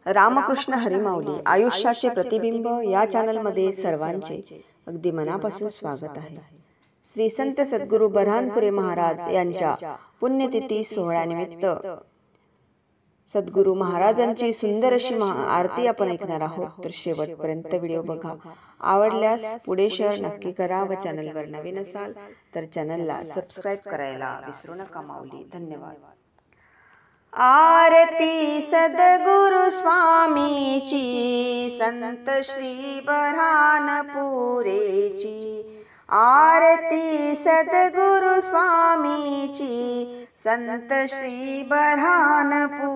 रामकृष्ण हरिमाऊली आयुष्याचे प्रतिबिंब या चॅनलमध्ये सर्वांचे अगदी मनापासून स्वागत आहे। श्री संत सद्गुरू बऱ्हाणपुरे महाराज यांच्या पुण्यतिथी सोहळ्यानिमित्त सद्गुरू महाराजांची सुंदर अशी आरती आपण ऐकणार आहोत। तर शेवटपर्यंत व्हिडिओ बघा। आवडल्यास पुढे शेअर नक्की करा व चॅनलवर नवीन असाल तर चॅनलला सबस्क्राइब करायला विसरू नका। माऊली धन्यवाद। आरती सद्गुरु स्वामीची संत श्री बऱ्हाणपुरेची। आरती सद्गुरु स्वामीची संत श्री बऱ्हाणपुरेची।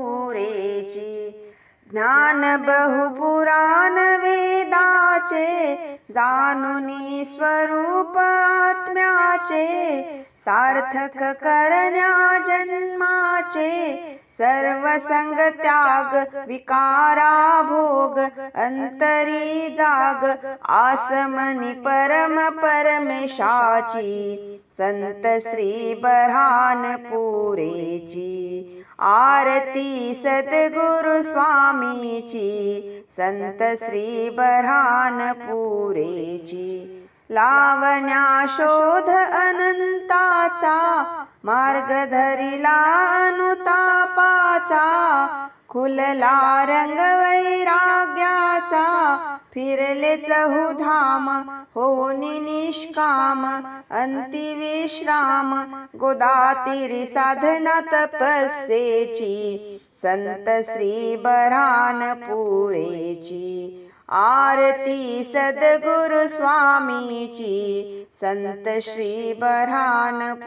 ज्ञान बहुपुराण वेदाचे जाणुनी स्वरूप आत्म्याचे। सार्थक करण्या जन्माचे सर्व संग त्याग विकारा भोग। अंतरी जाग आसमनी परम परमेशाची संत श्री बऱ्हाणपुरेची। आरती सद्गुरु स्वामीची संत श्री बऱ्हाणपुरेची। लावण्या शोध अनंताचा मार्ग धरिला अनुतापाचा। खुलला रंग वैराग्याचा फिरले चहुधाम होनी निष्काम। अंती विश्राम गोदातीरी साधना तपस्येची संत श्री बऱ्हाणपुरेची। आरती सद्गुरु स्वामीची संत श्री बऱ्हाणपुरेची।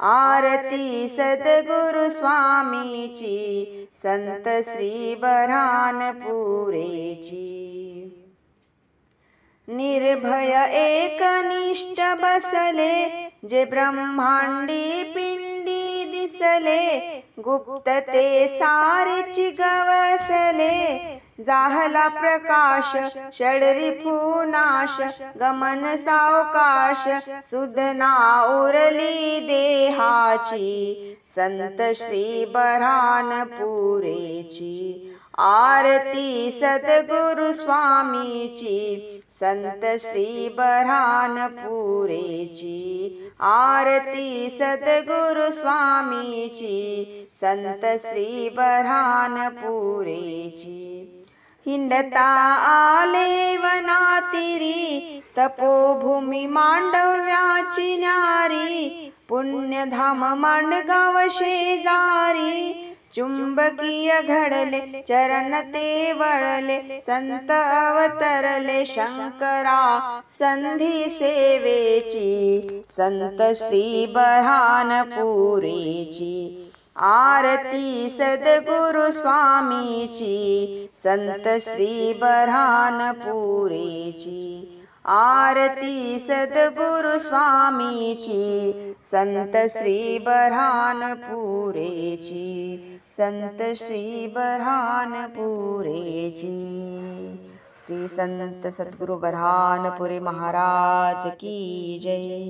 आरती सद्गुरु स्वामीची संत श्री बऱ्हाणपुरेची। निर्भय एकनिष्ठ बसले जे ब्रह्मांडी पिंडी दिसले। गुप्त ते सारेची गवसले जाहला प्रकाश षडरिपू नाश। गमन सावकाश सुदना उरली देहाची संत श्री बऱ्हाणपुरेची। आरती सद्गुरु स्वामीची संत श्री बऱ्हाणपुरेची। आरती सद्गुरु स्वामीची संत श्री बऱ्हाणपुरेची। हिंडता आले वनातीरी तपोभूमी मांडव्याची न्यारी। पुण्यधाम मांडगाव शेजारी चुंबकीय घडले चरण ते वळले। संत अवतरले शंकरा संधी सेवेची संत श्री बऱ्हाणपुरेची। आरती सद्गुरु स्वामीची संत श्री बऱ्हाणपुरेची। आरती सद्गुरु स्वामीची संत श्री बऱ्हाणपुरेची। संत श्री बऱ्हाणपुरेची। श्री संत सद्गुरू बऱ्हाणपुरे महाराज की जय।